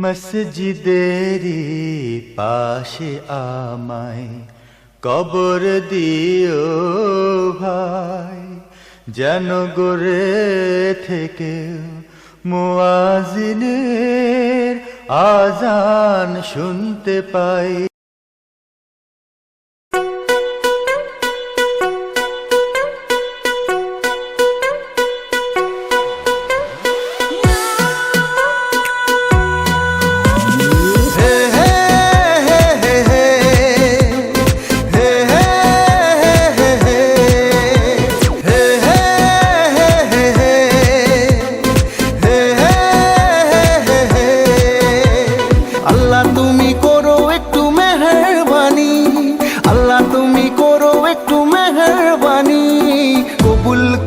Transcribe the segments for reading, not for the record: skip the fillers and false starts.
মসজিদেরি পাশে আমায় কবর দিও ভাই, যেন গড়ে থেকে মুয়াজ্জিনের আযান শুনতে পাই।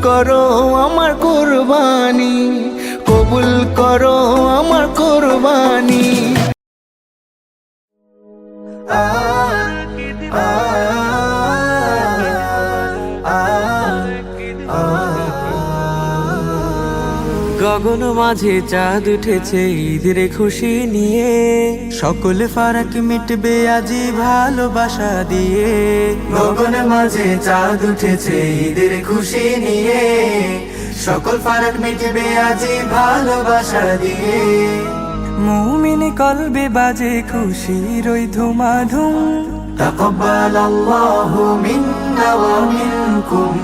করো আমার কুরবানি, কবুল করো আমার কুরবানি। গগন মাঝে চাঁদ উঠেছে ঈদের খুশি নিয়ে, সকল ফারাক মিটবে আজি ভালোবাসা দিয়ে। গগন মাঝে চাঁদ উঠেছে ঈদের খুশি নিয়ে, সকল ফারাক মিটবে আজি ভালোবাসা দিয়ে। মুমিন কলবে বাজে খুশির ওই ধুমাধুম, তাকাব্বালাল্লাহু মিন্না ওয়া মিনকুম,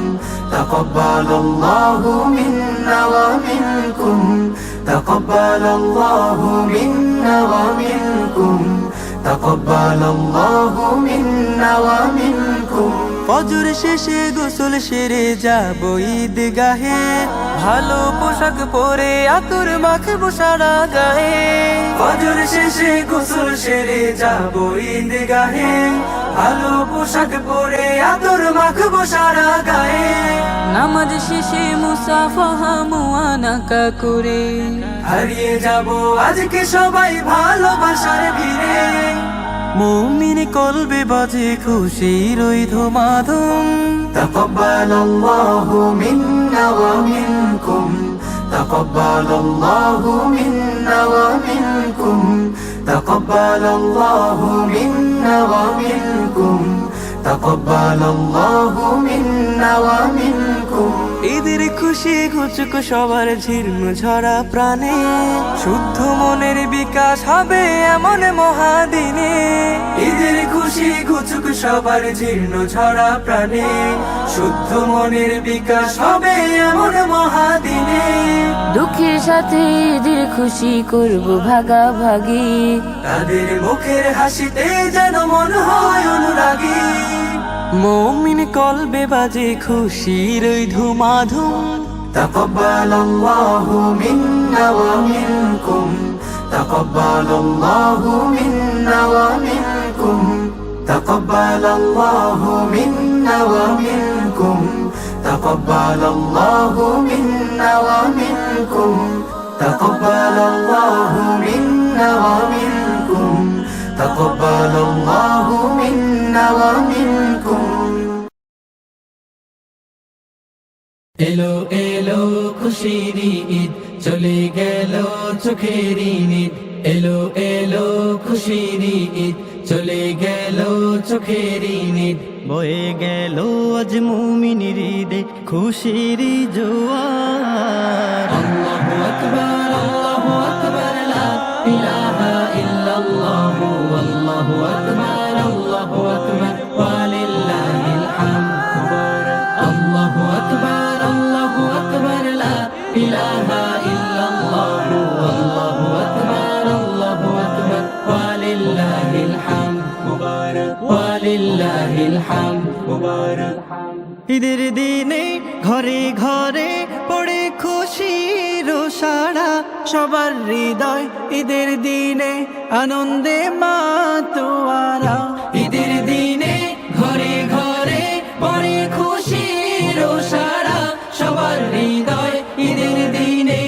তাকাব্বালাল্লাহু মিন্না ওয়া মিনকুম, তাকাব্বালাল্লাহু মিন্না ওয়া মিনকুম, তাকাব্বালাল্লাহু মিন্না ওয়া মিনকুম। ফজর শেষে গোসল সেরে যাব ঈদগাহে, ভালো পোশাক পরে আতর মাখবো সারা গায়ে। ফজর শেষে গোসল সেরে যাব ঈদগাহে, ভালো পোশাক পরে আতর মাখবো সারা গায়ে। নামাজ শেষে মুসাফাহা মুআনাকা করে, হারিয়ে যাব আজকে সবাই ভালোবাসার ভিড়ে। মুমিন কলবে বাজে খুশির ওই ধুমাধুম, তাকাব্বালাল্লাহু মিন্না ওয়া মিনকুম, তাকাব্বালাল্লাহু মিন্না ওয়া মিনকুম, তাকাব্বালাল্লাহু মিন্না ওয়া মিনকুম, তাকাব্বালাল্লাহু মিন্না ওয়া মিনকুম। ঈদের খুশি ঘুচুক সবার ঝির্ম ঝরা প্রাণে, শুদ্ধ মনের বিকাশ হবে এমন মহাদিনে। ঈদের খুশি ঘুচুক সবার জীর্ণ ঝরা প্রাণে, শুদ্ধ মনের বিকাশ হবে এমন মহাদিনে। দুঃখের সাথে ঈদের খুশি করব ভাগাভাগি, তাদের মুখের হাসিতে যেন মন হয় অনুরাগী। মুমিন কলবে বাজে খুশির ওই ধুমাধুম, তাকাব্বালাল্লাহু মিন্না ওয়া মিনকুম, তাকাব্বালাল্লাহু মিন্না ওয়া মিনকুম, তাকাব্বালাল্লাহু মিন্না ওয়া মিনকুম, তাকাব্বালাল্লাহু মিন্না ওয়া মিনকুম, তাকাব্বালাল্লাহু মিন্না ওয়া মিনকুম, তাকাব্বালাল্লাহু মিন্না ওয়া মিনকুম। এলো এলো খুশির ঈদ, চলে গেল চোখের নিদ। এলো এলো খুশির ঈদ, চলে গেল চোখের নিদ। বয়ে গেল আজ মুমিনের ঈদে খুশির জোয়ার। আল্লাহু আকবার, আল্লাহু আকবার, লা ইলাহা ইল্লাল্লাহ, আল্লাহু আকবার, আল্লাহু আকবার, ওয়া লিল্লাহিল হামদ। আল্লাহু আকবার, আল্লাহু আকবার, লা ইলাহা ইল্লাল্লাহ, আল্লাহু আকবার, আল্লাহু আকবার, ওয়া লিল্লাহিল হামদ, ওয়া লিল্লাহিল হামদ। ঈদের দিনে ঘরে ঘরে পড়ে খুশির সারা, সবার হৃদয় ঈদের দিনে আনন্দে মাতোয়ারা। ঈদের দিনে ঘরে ঘরে পড়ে খুশির সারা, সবার হৃদয় ঈদের দিনে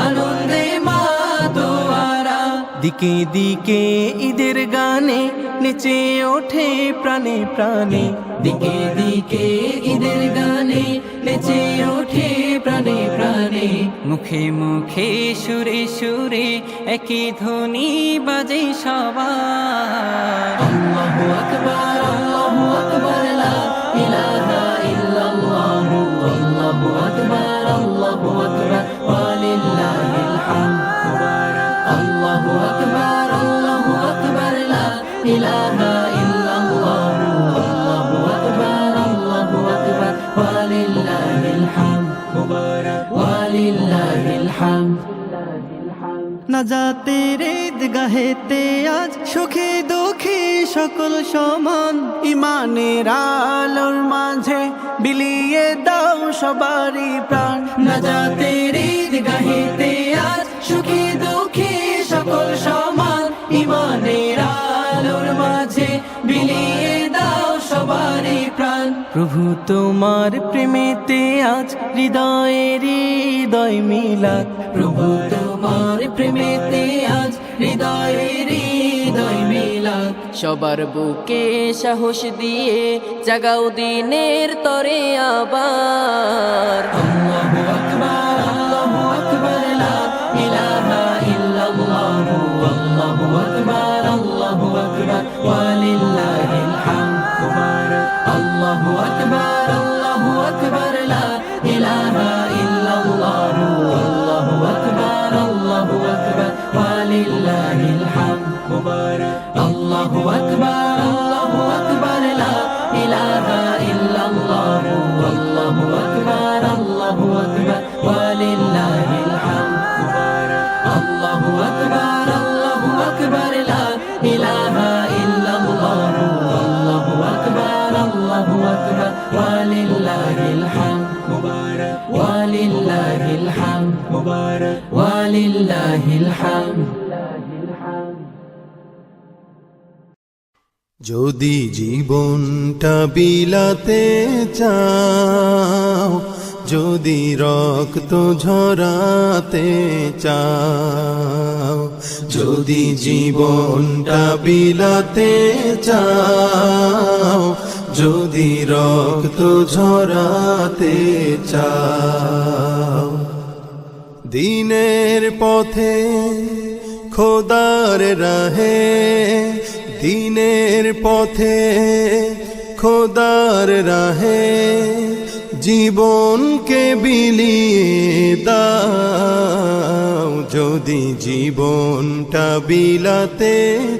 আনন্দে মাতোয়ারা। দিকে দিকে ঈদের গানে নেচে ওঠে প্রাণে প্রাণে, দিকে দিকে ঈদের গানে নেচে ওঠে প্রাণে প্রাণে। মুখে মুখে সুরে সুরে একই ধ্বনি বাজে সবার। আল্লাহু আকবার, আল্লাহু আকবার, লা ইলাহা ইল্লাল্লাহ, আল্লাহু আকবার, আল্লাহু আকবার, ওয়ালিল্লাহিল হামদ। আল্লাহু আকবার, আল্লাহু আকবার, লা ইলাহা ইল্লাল্লাহ, আল্লাহু আকবার, আল্লাহু আকবার, ওয়ালিল্লাহিল হামদ, ওয়ালিল্লাহিল হামদ। নাজাতের ঈদগাহেতে আজ সুখে দুঃখে সকল সমান। ইমানের আলোর মাঝে বিলিয়ে দাও সবারই প্রাণ। নাজাতের ঈদগাহেতে আজ সুখে দুঃখে সকল সমান। ইমানের আলোর মাঝে বিলিয়ে দাও সবারই প্রাণ। প্রভু তোমার প্রেমেতে আজ হৃদয়ের হৃদয় মিলাত। প্রভু তোমার প্রেমেতে আজ হৃদয়ের হৃদয় মিলাদ। সবার বুকে সাহস দিয়ে জাগাও দিনের তরে আবার। আল্লাহু আকবার, আল্লাহু আকবার, লা ইলাহা ইল্লাল্লাহ, আল্লাহু আকবার, আল্লাহু আকবার, ওয়ালিল্লাহিল হামদ। আল্লাহু আকবার, আল্লাহু আকবার, লা ইলাহা ইল্লাল্লাহ, আল্লাহু আকবার, আল্লাহু আকবার, ওয়ালিল্লাহিল হামদ। আল্লাহু আকবার, আল্লাহু আকবার, লা ইলাহা ইল্লাল্লাহ, আল্লাহু আকবার, আল্লাহু আকবার, ওয়ালিল্লাহিল হামদ। আল্লাহু আকবার, আল্লাহু আকবার, লা ইলাহা ইল্লাল্লাহ, আল্লাহু আকবার, আল্লাহু আকবার, ওয়ালিল্লাহিল হামদ, ওয়ালিল্লাহিল হামদ, ওয়ালিল্লাহিল হামদ। যদি জীবনটা বিলাতে চাও, যদি রক্ত ঝরাতে চাও, যদি জীবনটা বিলাতে চাও, যদি রক্ত ঝরাতে চাও, দিনের পথে খোদার রাহে, দিনের পথে খোদার রাহে জীবনকে বিলিয়ে দাও। যদি জীবনটা বিলাতে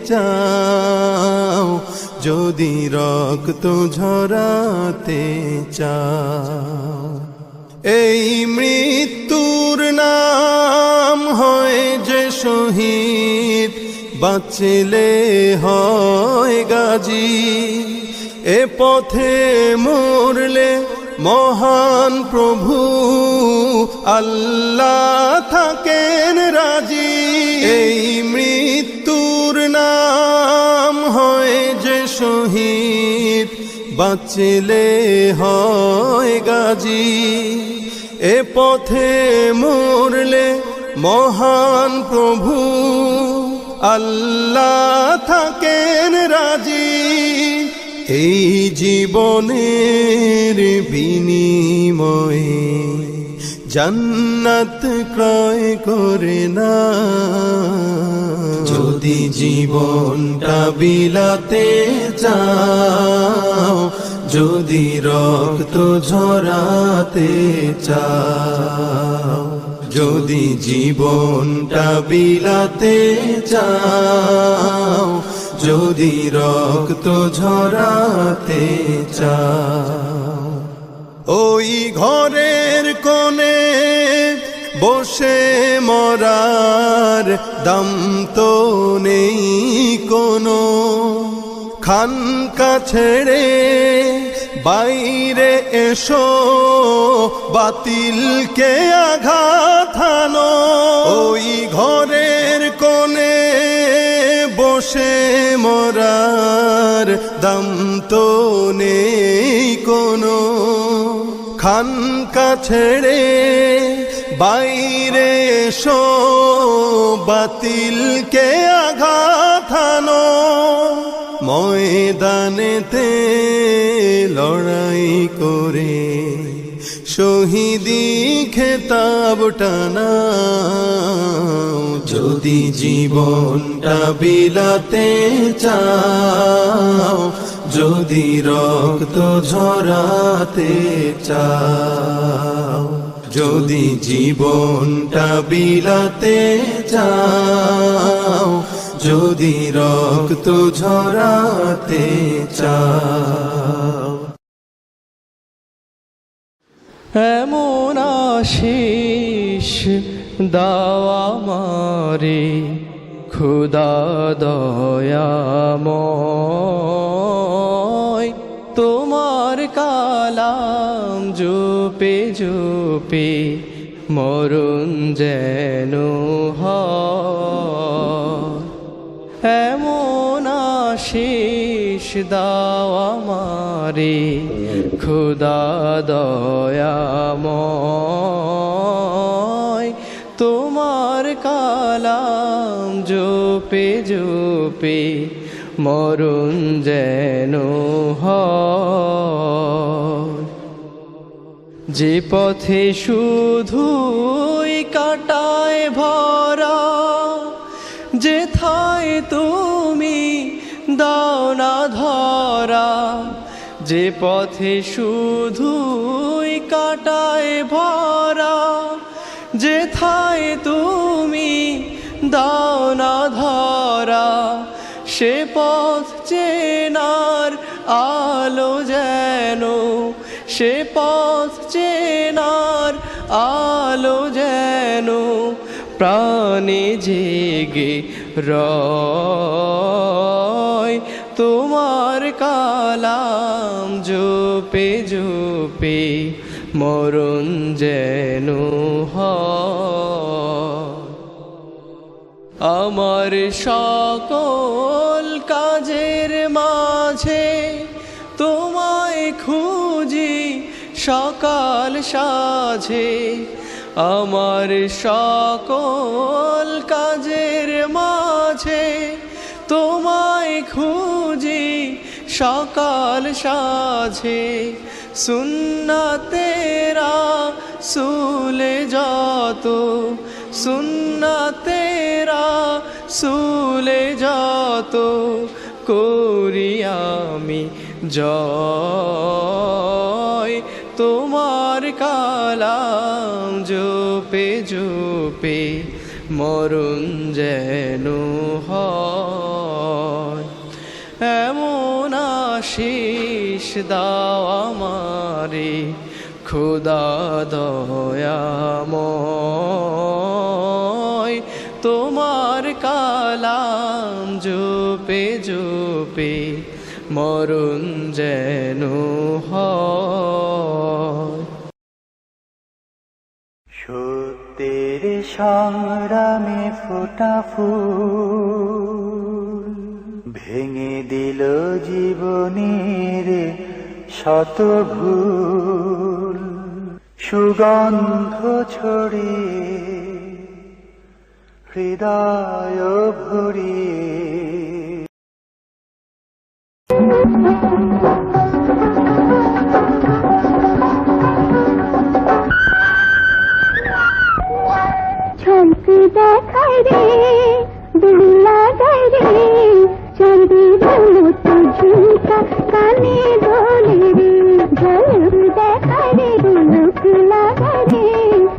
চাও, যদি রক্ত ঝরাতে চাও, এই মৃত্যুর নাম হয় যে শহীদ, বাঁচলে হয় গাজী। এ পথে মরলে মহান প্রভু আল্লাহ থাকেন রাজি। এই মৃত্যুর নাম হয় যে শহীদ, বাঁচলে হয় গাজী। এ পথে মরলে মহান প্রভু আল্লাহ থাকেন রাজি। এই জীবনের বিনিময়ে জান্নাত ক্রয় করে না। যদি জীবনটা বিলাতে চাও, যদি রক্ত ঝরাতে চাও, যদি জীবনটা বিলাতে চাও, যদি রক্ত ঝরাতে চাও, ওই ঘরের কোণে বসে মরার দাম তো নেই কোনো। খানকা ছেড়ে বাইরে এসো, বাতিলকে আঘাত হানো। ওই ঘরের কোণে বসে মরার দাম তো নেই কোনো। খানকা ছেড়ে বাইরে এসো, বাতিলকে আঘাত হানো। ময়দানেতে লড়াই করে শহীদি খেতাবটা নাও, যদি জীবনটা বিলাতে চাও, যদি রক্ত ঝরাতে চাও, যদি জীবনটা বিলাতে চাও, যদি রক্ত ঝরাতে চাও। এমন আশিস দাও আমারে খোদা দয়াময়, তোমার কালাম জপে জপে মরণ যেন হয়। এমন আশিস দাও আমারে খোদা দয়াময়, তোমার কালাম জপে জপে মরণ যেন হয়। যে পথে শুধুই কাটায় ভরা, যেথায় তুমি দাও না ধরা, যে পথে শুধুই কাটায় ভরা, যেথায় তুমি দাও না ধরা, সে পথ চেনার আলো যেন, সে পথ চেনার আলো যেন প্রাণে জেগে রয়। তোমার কালাম জপে জপে মরণ যেন হয়। আমার সকল কাজের মাঝে তোমায় খুঁজি সকাল সাঝে, আমার সকল কাজের মাঝে তোমায় খুঁজি সকাল সাঝে। সুন্নাতেরা সুলে যত, সুন্নাতেরা সুলে যত করি আমি জয়। তোমার কালাম জপে জপে মরণ যেন হয়। এমন আশিস দাও আমারে খোদা দয়াময়, তোমার কালাম জপে জপে মরণ যেন হয়। সত্যের সংগ্রামে ফোটা ফুল ভেঙে দিল জীবনের শত ভুল, সুগন্ধ ছড়িয়ে হৃদয় ভরিয়ে। ছলকে দেখায় রে দুলা গায় রে, চাঁদের মতো ঝুমকা কানে দোলে রে। ঝলক দেখায় রে দুলক লাগায় রে,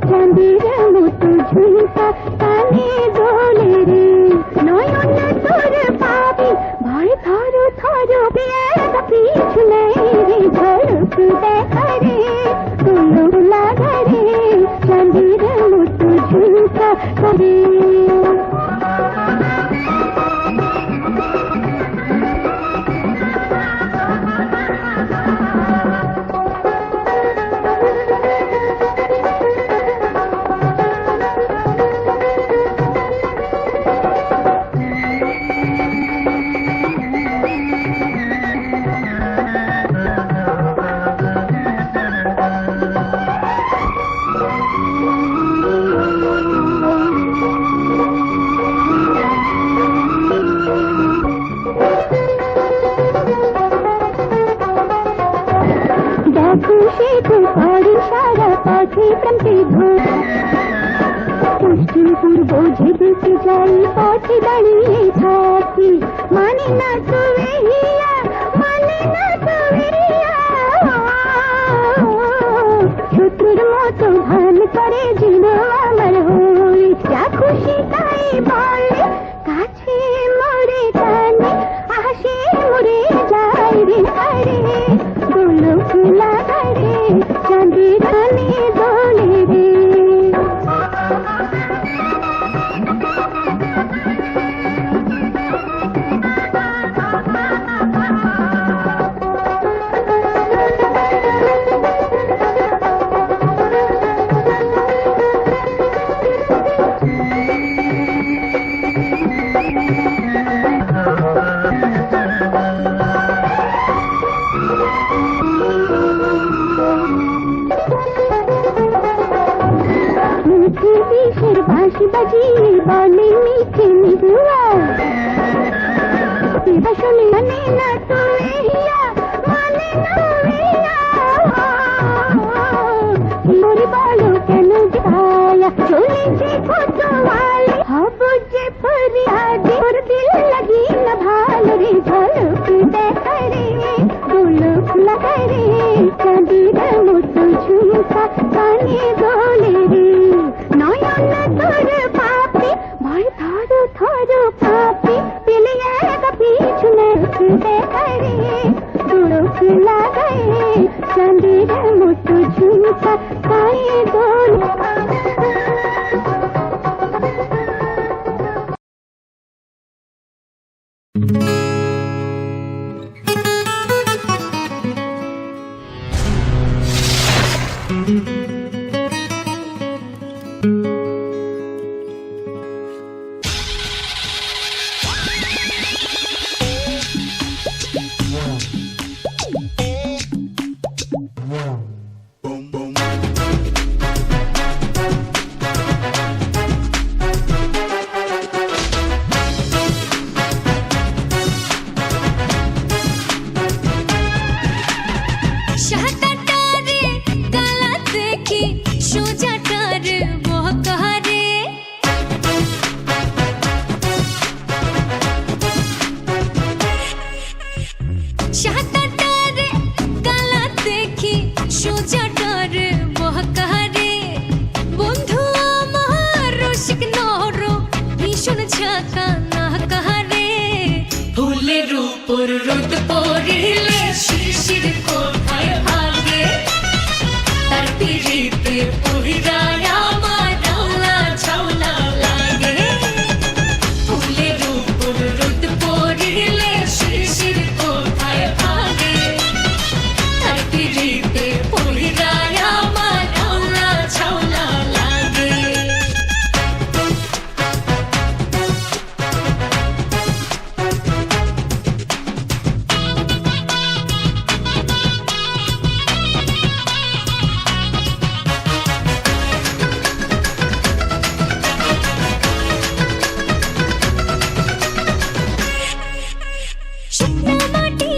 চাঁদের মতো ঝুমকা কানে দোলে রে। নয়ন তোর পাবি ভয় থর থর বেগ পিছু নেই রে। ঝলক দেখায় রে দুলক লাগায় রে, চাঁদের মতো ঝুমকা করে। প্রান্তে ঘোর পশ্চিম পূর্ব যেদিকে যাই পথে দাঁড়িয়ে থাকি মানে না তো এহিয়া মানে না তো এহিয়া শত্রুর মতো ভান করে জীব আমার হই যা খুশি তাই বলে কাছে মরে টানে আসে মরে যায় রে আরে গোলক লাগারে চাঁদের রানে দোলে রে মিঠে বিষের বাঁশি বাজিয়ে বলে মিঠে মিঠুয়া এবার শুনে মানে না তো এহিয়া মানে না এহিয়া মরে বলো কেন যায়া চলেছে কত আলে হব যে ফরিয়াদে ওর দিল লাগি না ভালো রে ঝলক দেখা রে গোলক লাগায় রে চাঁদের মতো ঝুমকা কানে দোলে রে নয়ন তোর পাপে ভয় ধরো ধরো পাপে পেলে এক পিছনে দেখা রে গোলক লাগায় চাঁদের মতো ঝুমকা কানে দোলে শাহটাটারে কালা দেখি সোজাটার বহকারে শাহটাটারে কালা দেখি সোজাটার বহকারে বন্ধু আমার রসিক নর ভীষণ ঝাঁকা না কাহারে ফুলের উপর রোদ পড়িলে শিশির কোথায় ভাগে তার পিড়িতে পহিরায় আমার ডাউলা ছাউলা লাগে ফুলের উপর রোদ পড়িলে শিশির কোথায় ভাগে তার পিড়িতে পহিরায় আমার ডাউলা ছাউলা লাগে শুকনো মাটি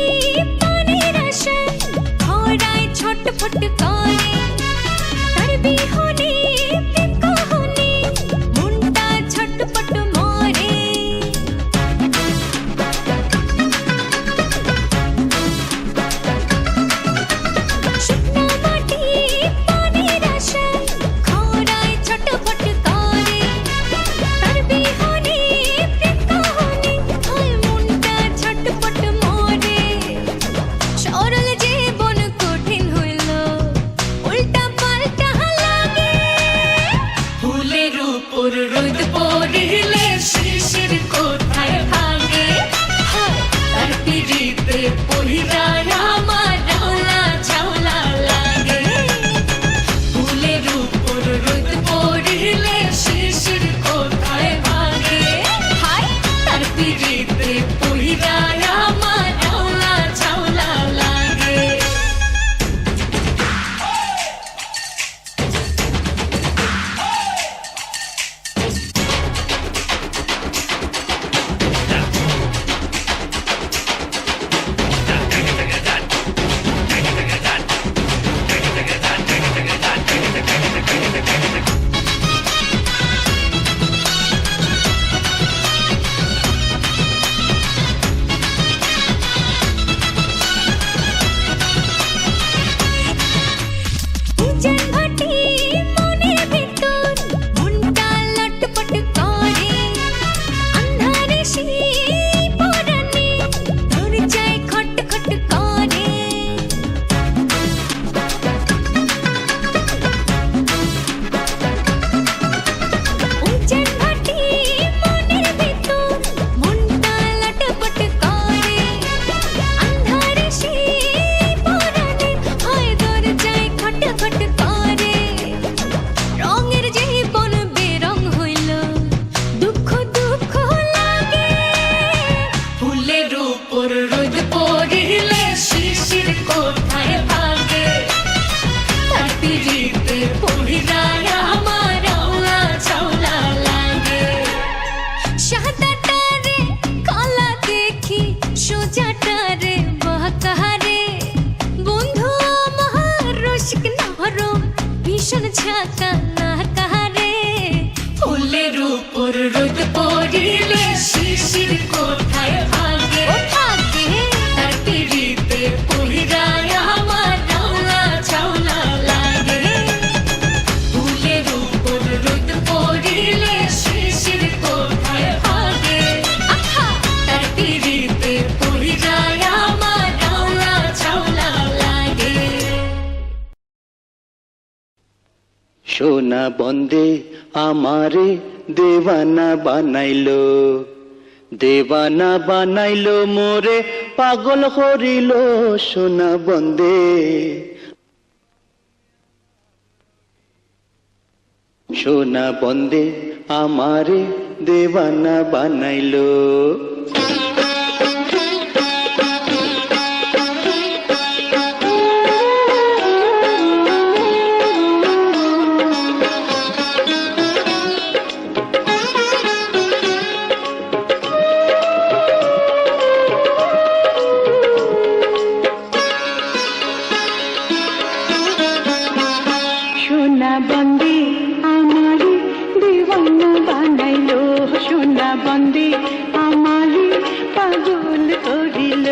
পানির আশায় খরায় ছটফট করে তার বিহনে প্রেম কাহানি মনটা ছটফট মরে শুকনো মাটি পানির আশায় খরায় ছটফট করে তার বিহনে প্রেম কাহানি হয় মনটা ছটফট মরে সরল জীবন কঠিন হইল উল্টা পাল্টা লাগে ফুলের উপর রোদ পড়িলে শিশির কোথায় ভাগে হায় তার পিড়িতে পহিরায় আমার ডাউলা ছাউলা লাগে ফুলের উপর রোদ পড়িলে শিশির কোথায় ভাগে হায় তার পিড়িতে পহিরায় আমার ডাউলা ছাউলা লাগে ঝাঁকানা কারে ফুলের উপর রোদ পড়িলে শিশির কোথায় ভাগে ভাগে তার পিড়িতে পহিরায় আমার রাওলা চাওলা লাগে ফুলের উপর রোদ পড়িলে শিশির কোথায় ভাগে আহা তার পিড়িতে পহিরায় আমার রাওলা চাওলা লাগে সোনা বন্দে আমারে দেওয়ানা বানাইলো দেওয়ানা বানাইলো মোরে পাগল করিল সোনা বন্দে সোনা বন্দে আমারে দেওয়ানা বানাইলো সোনা বন্দে আমারে দিওয়ানা বানাইলো সোনা বন্দে আমারে পাগল করিল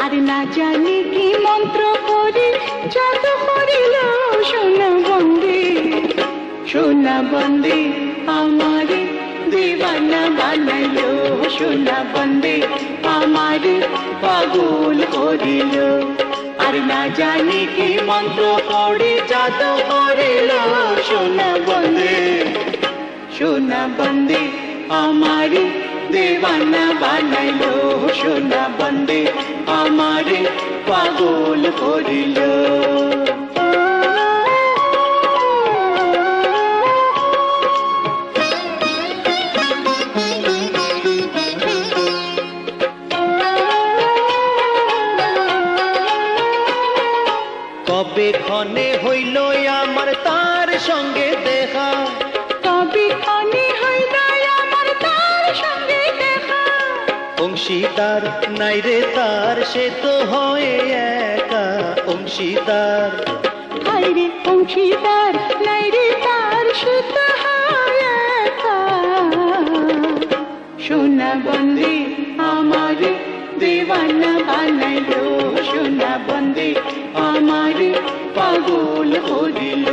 আর না জানি কি মন্ত্র পড়ি জাদু করিল সোনা বন্দে আমারে দিওয়ানা বানাইলো সোনা বন্দে আমারে পাগল করিল আর না জানি কি মন্ত্র পড়ে জাদু করিল সোনা বন্দে আমারে দেওয়ানা বানাইলো সোনা বন্দে আমারে পাগল করিল কবে ক্ষণে হইল আমার তার সঙ্গে দেখা কবে ক্ষণে হইল আমার তার সঙ্গে দেখা অংশীদার নাই রে তার সে তো হয় একা অংশীদার হায় রে অংশীদার নাই রে তার সে তো হয় একা সোনা বন্দে আমারে দেওয়ানা বানাইলো সোনা বন্দে আমারে পাগল করিল